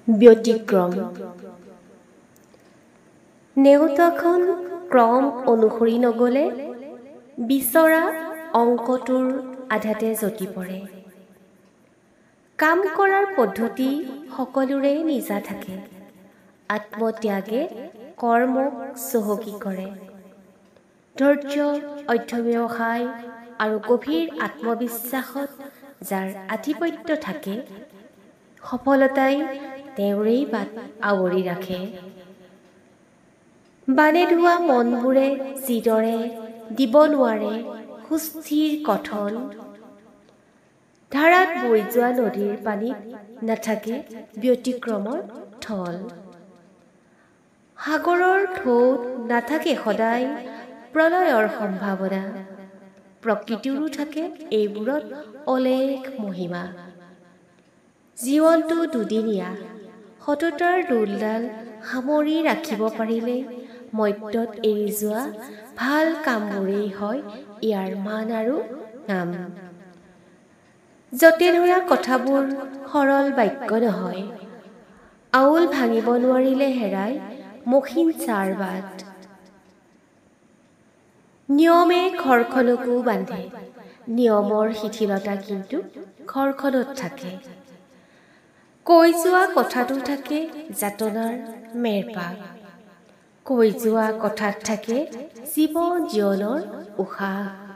ব্যতিক্ৰম নেওতাখন ক্ৰম অনুসৰি নগ'লে বিচৰা অংকটোৰ আধাতে জতি পৰে। কাম কৰাৰ পদ্ধতি সকলোৰে নিজা থাকে। আত্মত্যাগে কৰ্মক চহকী কৰে। ধৈৰ্য, অধ্যৱসায় আৰু গভীৰ আত্মবিশ্বাসত যাৰ আধিপত্য থাকে, সফলতাই তেওঁৰেই বাট আৱৰি ৰাখে। বানে ধোৱা মনবোৰে যিদৰে দিব নোৱাৰে সুস্থিৰ কথন, ধাৰাত বৈ যোৱা নদীৰ পানীত নাথাকে ব্যতিক্ৰমৰ থল। সাগৰৰ ঢৌত নাথাকে সদায় প্ৰলয়ৰ সম্ভাৱনা, প্ৰকৃতিৰো থাকে এইবোৰত অলেখ মহিমা। জীৱনটো দুদিনীয়া, সততাৰ দোলডাল সামৰি ৰাখিব পাৰিলে মত্যত এৰি যোৱা ভাল কামবোৰেই হয় ইয়াৰ মান আৰু নাম। যতে ধৰা কথাবোৰ সৰল বাক্য নহয়, আউল ভাঙিব নোৱাৰিলে হেৰাই মসৃণ চাৰ বাট। নিয়মে ঘৰখনকো বান্ধে, নিয়মৰ শিথিলতা কিন্তু ঘৰখনত থাকে। কৈ যোৱা কথাটো থাকে যাতনাৰ মেৰপাক, কৈ যোৱা কথাত থাকে জীৱন জীৱনৰ উশাহ।